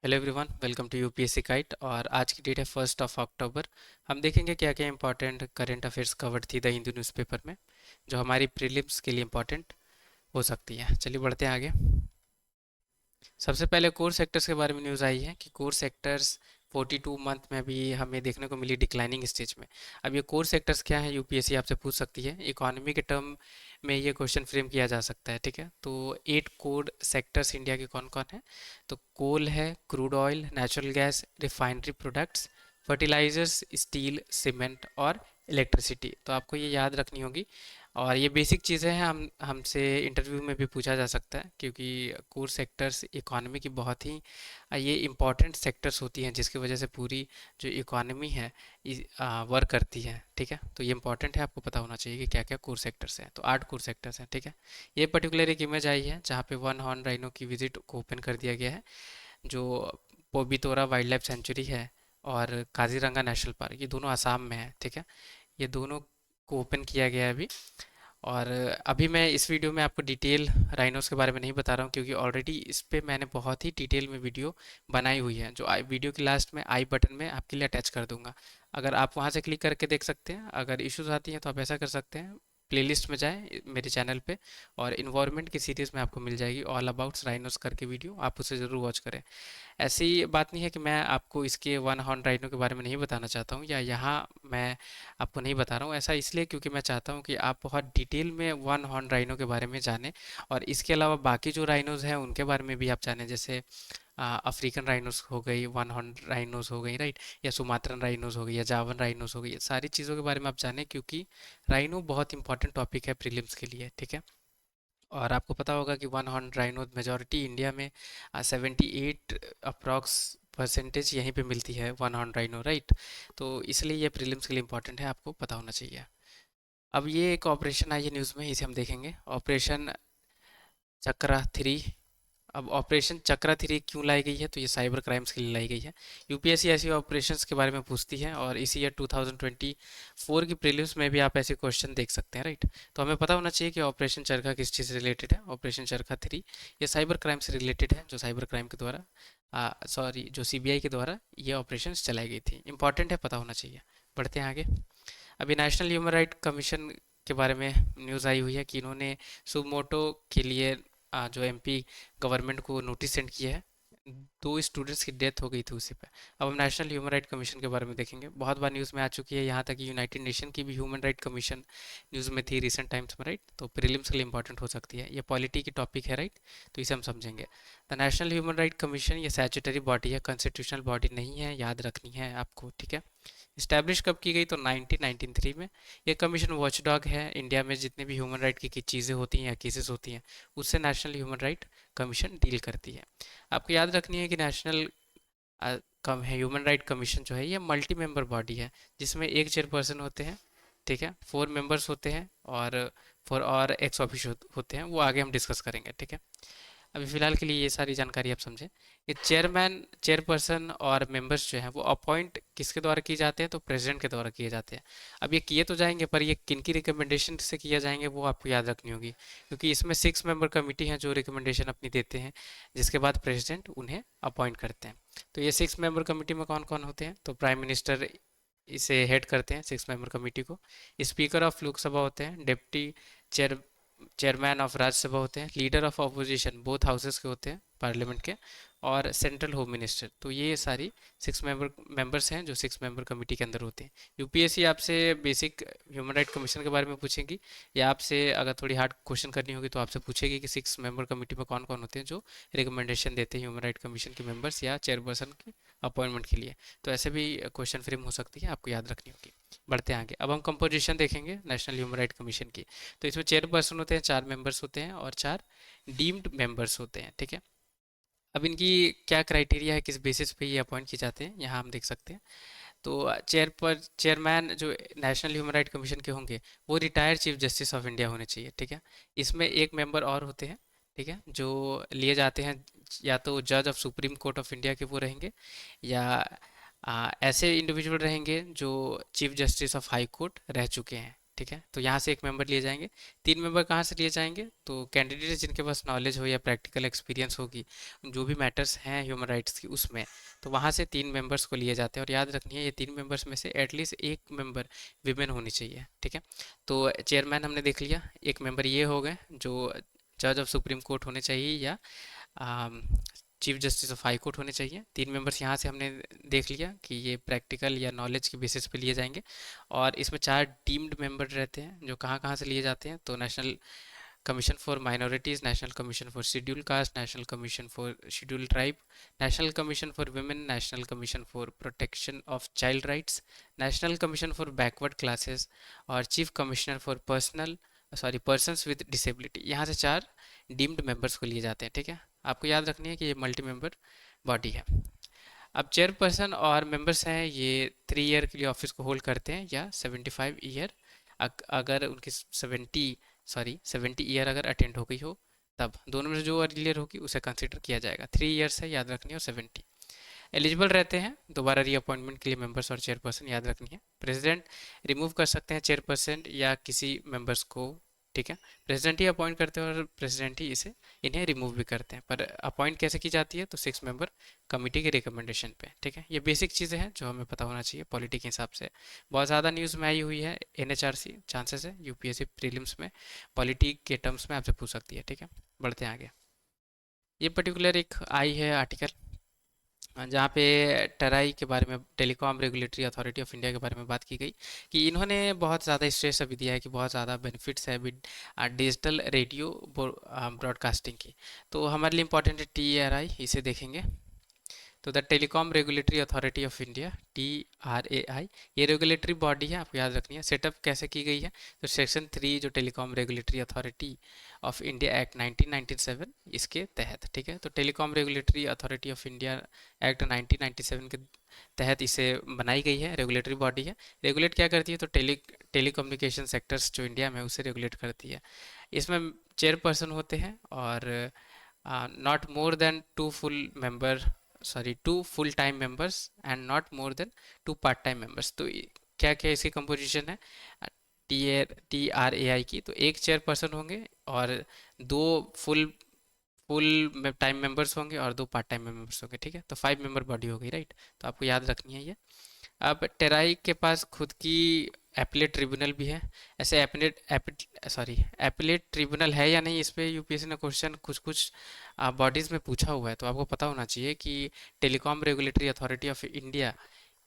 Hello everyone, welcome to UPSC guide. और आज की डेट है 1 अक्टूबर। हम देखेंगे क्या क्या इंपॉर्टेंट करंट अफेयर्स कवर्ड थी द हिंदू न्यूज़पेपर में, जो हमारी प्रीलिम्स के लिए इंपॉर्टेंट हो सकती है। चलिए बढ़ते हैं आगे। सबसे पहले कोर सेक्टर्स के बारे में न्यूज़ आई है कि कोर सेक्टर्स 42 मंथ में भी हमें देखने को मिली डिक्लाइनिंग स्टेज में। अब ये कोर सेक्टर्स क्या है, यूपीएससी आपसे पूछ सकती है। इकोनॉमी के टर्म में ये क्वेश्चन फ्रेम किया जा सकता है, ठीक है। तो 8 कोर सेक्टर्स इंडिया के कौन कौन है? तो कोल है, crude oil, natural gas, refinery products, fertilisers, steel, cement और इलेक्ट्रिसिटी। तो आपको ये याद रखनी होगी। और ये बेसिक चीज़ें हैं, हम हमसे इंटरव्यू में भी पूछा जा सकता है, क्योंकि कोर सेक्टर्स इकोनॉमी की बहुत ही ये इम्पॉर्टेंट सेक्टर्स होती हैं, जिसकी वजह से पूरी जो इकोनॉमी है वर्क करती है, ठीक है। तो ये इंपॉर्टेंट है, आपको पता होना चाहिए कि क्या क्या कोर सेक्टर्स हैं। तो 8 कोर सेक्टर्स हैं, ठीक है। ये पर्टिकुलर एक इमेज आई है जहाँ पे वन हॉर्न राइनो की विजिट को ओपन कर दिया गया है, जो पोबितोरा वाइल्ड लाइफ सेंचुरी है और काजीरंगा नेशनल पार्क, ये दोनों आसाम में है, ठीक है। ये दोनों को ओपन किया गया है अभी। और अभी मैं इस वीडियो में आपको डिटेल राइनोस के बारे में नहीं बता रहा हूँ, क्योंकि ऑलरेडी इस पे मैंने बहुत ही डिटेल में वीडियो बनाई हुई है, जो वीडियो की लास्ट में आई बटन में आपके लिए अटैच कर दूंगा। अगर आप वहाँ से क्लिक करके देख सकते हैं। अगर इश्यूज आती हैं तो आप ऐसा कर सकते हैं, प्लेलिस्ट में जाएं मेरे चैनल पे, और इन्वायरमेंट की सीरीज़ में आपको मिल जाएगी ऑल अबाउट राइनोस करके वीडियो, आप उसे ज़रूर वॉच करें। ऐसी बात नहीं है कि मैं आपको इसके वन हॉर्न राइनो के बारे में नहीं बताना चाहता हूँ, या यहाँ मैं आपको नहीं बता रहा हूँ। ऐसा इसलिए क्योंकि मैं चाहता हूँ कि आप बहुत डिटेल में वन हॉर्न राइनो के बारे में जानें, और इसके अलावा बाकी जो राइनोज हैं उनके बारे में भी आप जानें। जैसे अफ्रीकन राइनोज हो गई, वन हॉर्न राइनोज हो गई, राइट, या सुमात्रन राइनोज हो गई, या जावन राइनोज हो गई। ये सारी चीज़ों के बारे में आप जानें, क्योंकि राइनो बहुत इंपॉर्टेंट टॉपिक है प्रीलिम्स के लिए, ठीक है। और आपको पता होगा कि one horn rhino majority India में 78 अप्रॉक्स परसेंटेज यहीं पे मिलती है, वन हॉर्न राइनो, राइट। तो इसलिए ये प्रीलिम्स के लिए इंपॉर्टेंट है, आपको पता होना चाहिए। अब ये एक ऑपरेशन आई है न्यूज़ में, इसे हम देखेंगे, ऑपरेशन चक्रा थ्री। अब ऑपरेशन चक्रा थ्री क्यों लाई गई है? तो ये साइबर क्राइम्स के लिए लाई गई है। यूपीएससी ऐसी ऑपरेशंस के बारे में पूछती है, और इसी ईयर 2024 की प्रीलिम्स में भी आप ऐसे क्वेश्चन देख सकते हैं, राइट। तो हमें पता होना चाहिए कि ऑपरेशन चरखा किस चीज़ से रिलेटेड है। ऑपरेशन चरखा थ्री ये साइबर क्राइम से रिलेटेड है, जो साइबर क्राइम के द्वारा जो सीबीआई के द्वारा ये ऑपरेशन चलाई गई थी। इंपॉर्टेंट है, पता होना चाहिए। बढ़ते हैं आगे। अभी नेशनल ह्यूमन राइट कमीशन के बारे में न्यूज़ आई हुई है कि इन्होंने सुमोटो के लिए जो एमपी गवर्नमेंट को नोटिस सेंड किया है। 2 स्टूडेंट्स की डेथ हो गई थी उसी पे। अब हम नेशनल ह्यूमन राइट कमीशन के बारे में देखेंगे। बहुत बार न्यूज़ में आ चुकी है, यहाँ तक कि यूनाइटेड नेशन की भी ह्यूमन राइट कमीशन न्यूज़ में थी रिसेंट टाइम्स में, राइट। तो प्रीलिम्स के लिए इंपॉर्टेंट हो सकती है। ये पॉलिटी की टॉपिक है, राइट। तो इसे हम समझेंगे। The national human right commission ये स्टैट्यूटरी बॉडी है, कॉन्स्टिट्यूशनल बॉडी नहीं है, याद रखनी है आपको, ठीक है। इस्टेब्लिश कब की गई? तो 1993 में। ये कमीशन वॉचडॉग है इंडिया में, जितने भी ह्यूमन राइट की चीज़ें होती हैं या केसेस होती हैं, उससे national human right commission deal करती है। आपको याद रखनी है कि नेशनल कम है ह्यूमन राइट कमीशन जो है, ये मल्टी मेंबर बॉडी है, जिसमें एक चेयरपर्सन होते हैं, ठीक है, 4 मेंबर्स होते हैं, और 4 और एक्स ऑफिस होते हैं। वो आगे हम डिस्कस करेंगे, ठीक है। अभी फ़िलहाल के लिए ये सारी जानकारी आप समझें। ये चेयरमैन, चेयरपर्सन और मेंबर्स जो हैं वो अपॉइंट किसके द्वारा किए जाते हैं? तो प्रेसिडेंट के द्वारा किए जाते हैं। अब ये किए तो जाएंगे, पर ये किन की रिकमेंडेशन से किया जाएंगे वो आपको याद रखनी होगी, क्योंकि इसमें 6 मेंबर कमेटी है जो रिकमेंडेशन अपनी देते हैं, जिसके बाद प्रेसिडेंट उन्हें अपॉइंट करते हैं। तो ये 6 मेंबर कमेटी में कौन कौन होते हैं? तो प्राइम मिनिस्टर इसे हेड करते हैं 6 मेंबर कमेटी को। स्पीकर ऑफ लोकसभा होते हैं, deputy chair chairman of Rajya Sabha होते हैं, leader of opposition both houses के होते हैं पार्लियामेंट के, और सेंट्रल होम मिनिस्टर। तो ये सारी 6 मेंबर्स हैं जो 6 मेंबर कमेटी के अंदर होते हैं। यूपीएससी आपसे बेसिक ह्यूमन राइट कमीशन के बारे में पूछेंगी, या आपसे अगर थोड़ी हार्ड क्वेश्चन करनी होगी तो आपसे पूछेगी कि 6 मेंबर कमेटी में कौन कौन होते हैं जो रिकमेंडेशन देते हैं ह्यूमन राइट कमीशन के मेंबर्स या चेयरपर्सन की अपॉइंटमेंट के लिए। तो ऐसे भी क्वेश्चन फ्रेम हो सकती है, आपको याद रखनी होगी। बढ़ते हैं आगे। अब हम कंपोजिशन देखेंगे नेशनल ह्यूमन राइट कमीशन की। तो इसमें चेयरपर्सन होते हैं, 4 मेंबर्स होते हैं, और 4 डीम्ड मेंबर्स होते हैं, ठीक है। अब इनकी क्या क्राइटेरिया है, किस बेसिस पे ये अपॉइंट किए जाते हैं, यहाँ हम देख सकते हैं। तो चेयरमैन जो नेशनल ह्यूमन राइट कमीशन के होंगे, वो retired chief justice of India होने चाहिए, ठीक है। इसमें एक मेंबर और होते हैं, ठीक है, जो लिए जाते हैं, या तो जज of supreme court of India के वो रहेंगे, या ऐसे इंडिविजुअल रहेंगे जो chief justice of high court रह चुके हैं, ठीक है। तो यहाँ से एक मेंबर लिए जाएंगे। 3 मेंबर कहाँ से लिए जाएंगे? तो कैंडिडेट जिनके पास नॉलेज हो या प्रैक्टिकल एक्सपीरियंस होगी जो भी मैटर्स हैं ह्यूमन राइट्स की उसमें, तो वहाँ से 3 मेंबर्स को लिए जाते हैं। और याद रखनी है ये 3 मेंबर्स में से एटलीस्ट एक मेंबर विमेन होनी चाहिए, ठीक है। तो चेयरमैन हमने देख लिया, एक मेंबर ये हो गए जो जज ऑफ सुप्रीम कोर्ट होने चाहिए या chief justice of high court होने चाहिए। 3 मेंबर्स यहाँ से हमने देख लिया कि ये प्रैक्टिकल या नॉलेज के बेसिस पे लिए जाएंगे। और इसमें 4 डीम्ड मेंबर रहते हैं जो कहाँ कहाँ से लिए जाते हैं? तो national commission for minorities, national commission for scheduled caste, national commission for scheduled tribe, national commission for women, national commission for protection of child rights, national commission for backward classes और chief commissioner for persons with disability. यहाँ से 4 deemed members को लिए जाते हैं, ठीक है। आपको याद रखनी है कि ये मल्टी मेंबर बॉडी है। अब चेयरपर्सन और मेंबर्स हैं ये 3 ईयर के लिए ऑफिस को होल्ड करते हैं या 75 ईयर, अगर उनकी 70 ईयर अगर अटेंड हो गई हो तब। दोनों में से जो अर्लियर होगी उसे कंसिडर किया जाएगा। 3 ईयर्स है, याद रखनी है, और 70 एलिजिबल रहते हैं दोबारा रीअपॉइंटमेंट के लिए मेंबर्स और चेयरपर्सन, याद रखनी है। प्रेसिडेंट रिमूव कर सकते हैं चेयरपर्सन या किसी मेंबर्स को, ठीक है। प्रेसिडेंट ही अपॉइंट करते हैं और प्रेसिडेंट ही इन्हें रिमूव भी करते हैं। पर अपॉइंट कैसे की जाती है? तो 6 मेंबर कमेटी के रिकमेंडेशन पे, ठीक है। ये बेसिक चीज़ें हैं जो हमें पता होना चाहिए पॉलिटी के हिसाब से। बहुत ज़्यादा न्यूज़ में आई हुई है एनएचआरसी, चांसेस है यूपीएससी प्रीलिम्स में पॉलिटी के टर्म्स में आपसे पूछ सकती है, ठीक है। बढ़ते हैं आगे। ये पर्टिकुलर एक आई है आर्टिकल जहाँ पे टराई के बारे में, telecom regulatory authority of India के बारे में बात की गई कि इन्होंने बहुत ज़्यादा स्ट्रेस अभी दिया है कि बहुत ज़्यादा बेनिफिट्स है अभी डिजिटल रेडियो ब्रॉडकास्टिंग की। तो हमारे लिए इंपॉर्टेंट है TRI, इसे देखेंगे। तो the telecom regulatory authority of India, TRAI, ये रेगुलेटरी बॉडी है, आपको याद रखनी है। सेटअप कैसे की गई है? तो सेक्शन 3 जो telecom regulatory authority of India act 1997 इसके तहत, ठीक है। तो telecom regulatory authority of India act 1997 के तहत इसे बनाई गई है, रेगुलेटरी बॉडी है। रेगुलेट क्या करती है? तो टेलीकम्युनिकेशन सेक्टर्स जो इंडिया में उसे रेगुलेट करती है। इसमें चेयरपर्सन होते हैं और not more than 2 full time members and not more than 2 part time members। तो क्या क्या इसकी कंपोजिशन है TRAI की? तो एक चेयरपर्सन होंगे और 2 फुल टाइम मेंबर्स होंगे और 2 पार्ट टाइम मेंबर्स होंगे, ठीक है। तो 5 मेंबर बॉडी हो गई, राइट। तो आपको याद रखनी है ये। अब टेराई के पास खुद की एपलेट ट्रिब्यूनल भी है। ऐसे एपलेट ट्रिब्यूनल है या नहीं, इस पे यूपीएससी ने क्वेश्चन कुछ कुछ बॉडीज़ में पूछा हुआ है। तो आपको पता होना चाहिए कि telecom regulatory authority of India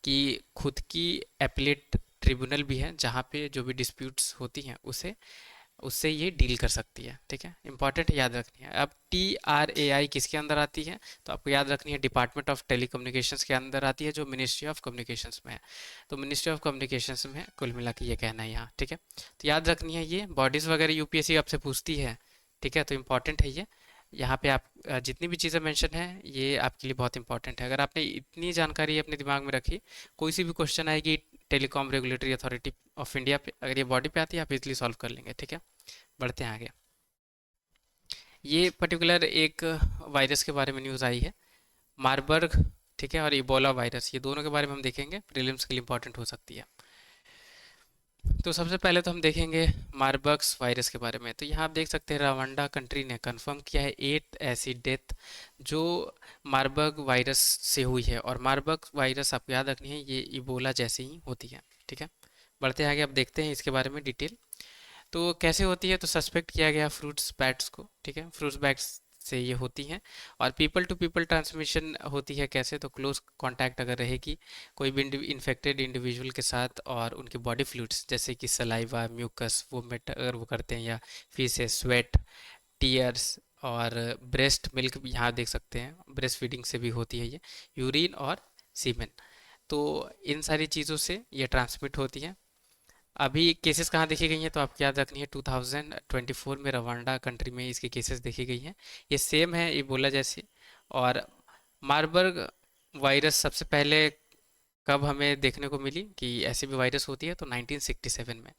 की खुद की एपलेट ट्रिब्यूनल भी है जहाँ पे जो भी डिस्प्यूट्स होती हैं उसे उससे ये डील कर सकती है, ठीक है। इंपॉर्टेंट है, याद रखनी है। अब TRAI किसके अंदर आती है? तो आपको याद रखनी है डिपार्टमेंट ऑफ टेलीकम्युनिकेशंस के अंदर आती है जो मिनिस्ट्री ऑफ कम्युनिकेशंस में है। तो मिनिस्ट्री ऑफ कम्युनिकेशंस में कुल मिला के ये कहना है यहाँ, ठीक है। तो याद रखनी है ये बॉडीज़ वगैरह यूपीएससी आपसे पूछती है, ठीक है। तो इम्पॉर्टेंट है ये। यहाँ पे आप जितनी भी चीज़ें मेंशन है ये आपके लिए बहुत इंपॉर्टेंट है। अगर आपने इतनी जानकारी अपने दिमाग में रखी, कोई सी भी क्वेश्चन आएगी telecom regulatory authority of India पे, अगर ये बॉडी पे आती है आप इजीली सॉल्व कर लेंगे, ठीक है। बढ़ते हैं आगे। ये पर्टिकुलर एक वायरस के बारे में न्यूज़ आई है, मारबर्ग, ठीक है, और इबोला वायरस। ये दोनों के बारे में हम देखेंगे, प्रीलिम्स के लिए इंपॉर्टेंट हो सकती है। तो सबसे पहले तो हम देखेंगे मारबर्ग्स वायरस के बारे में। तो यहाँ आप देख सकते हैं रवांडा कंट्री ने कंफर्म किया है 8 ऐसी डेथ जो मारबर्ग वायरस से हुई है। और मारबर्ग वायरस आपको याद रखनी है ये इबोला जैसी ही होती है, ठीक है। बढ़ते हैं आगे, अब देखते हैं इसके बारे में डिटेल। तो कैसे होती है? तो सस्पेक्ट किया गया फ्रूट्स बैट्स को, ठीक है, फ्रूट्स बैट्स से ये होती हैं। और पीपल टू पीपल ट्रांसमिशन होती है कैसे? तो क्लोज कांटेक्ट अगर रहेगी कोई भी इन्फेक्टेड इंडिविजुअल के साथ और उनके बॉडी फ्लूइड्स जैसे कि सलाइवा, म्यूकस, वोमिट अगर वो करते हैं, या फीसेस, स्वेट, टीयर्स और ब्रेस्ट मिल्क, यहाँ देख सकते हैं ब्रेस्ट फीडिंग से भी होती है ये, यूरिन और सीमेन। तो इन सारी चीज़ों से ये ट्रांसमिट होती है। अभी केसेस कहाँ देखी गई हैं? तो आपको याद रखनी है 2024 में रवांडा कंट्री में इसके केसेस देखी गई हैं। ये सेम है इबोला जैसे। और मार्बर्ग वायरस सबसे पहले कब हमें देखने को मिली कि ऐसी भी वायरस होती है? तो 1967 में।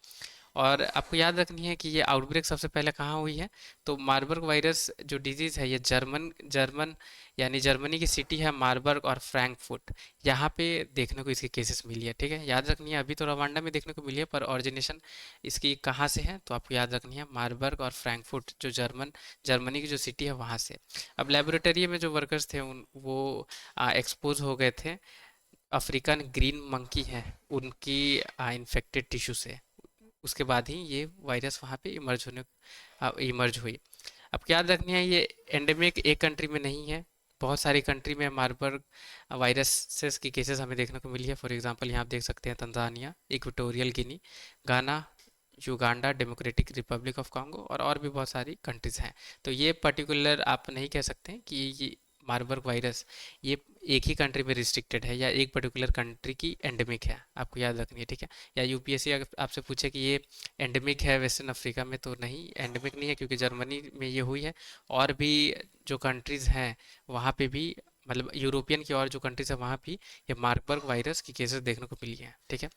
और आपको याद रखनी है कि ये आउटब्रेक सबसे पहले कहाँ हुई है। तो मार्बर्ग वायरस जो डिजीज़ है ये जर्मन जर्मन यानी जर्मनी की सिटी है मार्बर्ग और फ्रैंकफर्ट, यहाँ पे देखने को इसकी केसेस मिली है। ठीक है, याद रखनी है, अभी तो रवांडा में देखने को मिली है पर ओरिजिनेशन इसकी कहाँ से है, तो आपको याद रखनी है मार्बर्ग और फ्रैंकफर्ट जो जर्मनी की जो सिटी है वहाँ से। अब लेबोरेटरी में जो वर्कर्स थे वो एक्सपोज हो गए थे अफ्रीकन ग्रीन मंकी है उनकी इन्फेक्टेड टिश्यू से। उसके बाद ही ये वायरस वहाँ पे इमर्ज हुई। अब क्या याद रखनी है, ये एंडेमिक एक कंट्री में नहीं है, बहुत सारी कंट्री में मार्बर्ग वायरसेस की केसेस हमें देखने को मिली है। फॉर एग्जांपल यहाँ आप देख सकते हैं तंजानिया, इक्वेटोरियल गिनी, गाना, Uganda, democratic Republic of Congo और भी बहुत सारी कंट्रीज हैं। तो ये पर्टिकुलर आप नहीं कह सकते कि ये मार्बर्ग वायरस ये एक ही कंट्री में रिस्ट्रिक्टेड है या एक पर्टिकुलर कंट्री की एंडेमिक है, आपको याद रखनी है। ठीक है, या यूपीएससी अगर आपसे पूछे कि ये एंडेमिक है वेस्टर्न अफ्रीका में, तो नहीं, एंडेमिक नहीं है, क्योंकि जर्मनी में ये हुई है। और भी जो कंट्रीज़ हैं वहाँ पे भी, मतलब यूरोपियन की और जो कंट्रीज है वहाँ भी ये मार्बर्ग वायरस की केसेस देखने को मिली है। ठीक है,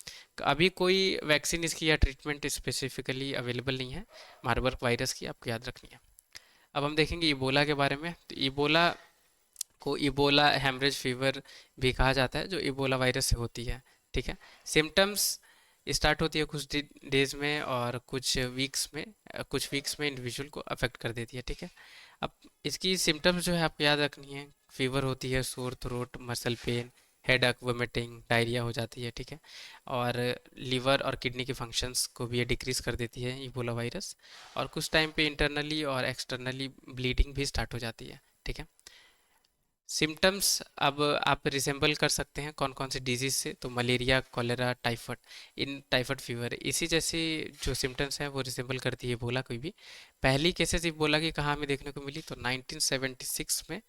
अभी कोई वैक्सीन इसकी या ट्रीटमेंट स्पेसिफिकली अवेलेबल नहीं है मार्बर्ग वायरस की, आपको याद रखनी है। अब हम देखेंगे इबोला के बारे में। तो इबोला को इबोला हेमरेज फीवर भी कहा जाता है, जो इबोला वायरस से होती है। ठीक है, सिम्टम्स स्टार्ट होती है कुछ डेज में और कुछ वीक्स में इंडिविजुअल को अफेक्ट कर देती है। ठीक है, अब इसकी सिम्टम्स जो है आपको याद रखनी है, फीवर होती है, sore throat, muscle pain, headache, vomiting, diarrhoea हो जाती है। ठीक है, और लीवर और किडनी के फंक्शंस को भी ये डिक्रीज कर देती है इबोला वायरस। और कुछ टाइम पे इंटरनली और एक्सटर्नली ब्लीडिंग भी स्टार्ट हो जाती है। ठीक है, सिम्टम्स अब आप रिसेंबल कर सकते हैं कौन कौन से डिजीज से, तो मलेरिया, कॉलेरा, टाइफाइड, इन टाइफाइड फीवर इसी जैसी जो सिम्टम्स हैं वो रिसेंबल करती है इबोला कोई भी। पहली केसेस इबोला की कहाँ हमें देखने को मिली, तो 1976 में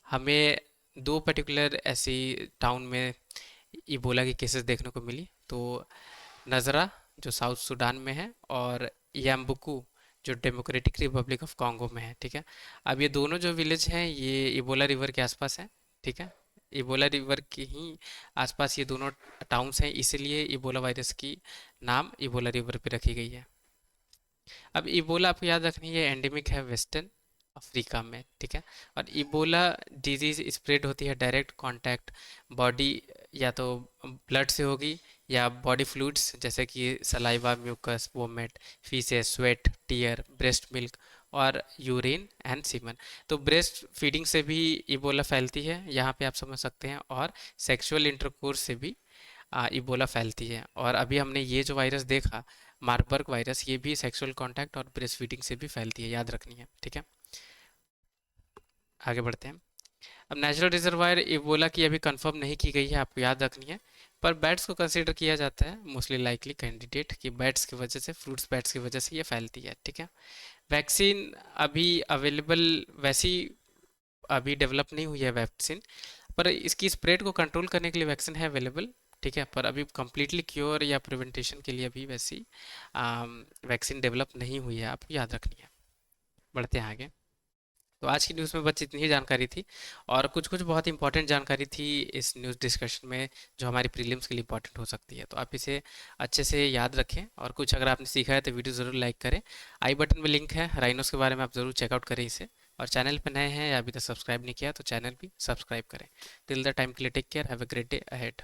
हमें दो पर्टिकुलर ऐसी टाउन में इबोला की केसेस देखने को मिली। तो नज़रा जो साउथ सूडान में है और याम्बुकू जो डेमोक्रेटिक रिपब्लिक ऑफ कॉन्गो में है। ठीक है, अब ये दोनों जो विलेज हैं ये इबोला रिवर के आसपास हैं। ठीक है, इबोला रिवर के ही आसपास ये दोनों टाउन्स हैं, इसीलिए इबोला वायरस की नाम इबोला रिवर पे रखी गई है। अब इबोला आपको याद रखनी है एंडेमिक है वेस्टर्न अफ्रीका में। ठीक है, और इबोला डिजीज स्प्रेड होती है डायरेक्ट कांटेक्ट बॉडी, या तो ब्लड से होगी या बॉडी फ्लूइड्स जैसे कि saliva, mucus, vomit, faeces, sweat, tear, breast milk और यूरिन एंड सीमन। तो ब्रेस्ट फीडिंग से भी इबोला फैलती है, यहाँ पे आप समझ सकते हैं, और सेक्सुअल इंटरकोर्स से भी इबोला फैलती है। और अभी हमने ये जो वायरस देखा मार्बर्ग वायरस, ये भी सेक्सुअल कांटेक्ट और ब्रेस्ट फीडिंग से भी फैलती है, याद रखनी है। ठीक है, आगे बढ़ते हैं। अब नेचुरल रिजर्वायर इबोला की अभी कंफर्म नहीं की गई है, आपको याद रखनी है, पर बैट्स को कंसीडर किया जाता है मोस्टली लाइकली कैंडिडेट कि बैट्स की वजह से, फ्रूट्स बैट्स की वजह से ये फैलती है। ठीक है, वैक्सीन अभी अवेलेबल वैसी अभी डेवलप नहीं हुई है वैक्सीन, पर इसकी स्प्रेड को कंट्रोल करने के लिए वैक्सीन है अवेलेबल। ठीक है, पर अभी कम्प्लीटली क्योर या प्रिवेंटेशन के लिए अभी वैसी वैक्सीन डेवलप नहीं हुई है, आपको याद रखनी है। बढ़ते हैं आगे। तो आज की न्यूज़ में बस इतनी ही जानकारी थी, और कुछ कुछ बहुत इंपॉर्टेंट जानकारी थी इस न्यूज़ डिस्कशन में जो हमारी प्रीलिम्स के लिए इंपॉर्टेंट हो सकती है। तो आप इसे अच्छे से याद रखें, और कुछ अगर आपने सीखा है तो वीडियो ज़रूर लाइक करें। आई बटन में लिंक है, राइनोस के बारे में आप ज़रूर चेकआउट करें इसे। और चैनल पर नए हैं या अभी तक सब्सक्राइब नहीं किया तो चैनल भी सब्सक्राइब करें। टिल द टाइम के लिए take care, have a great day ahead.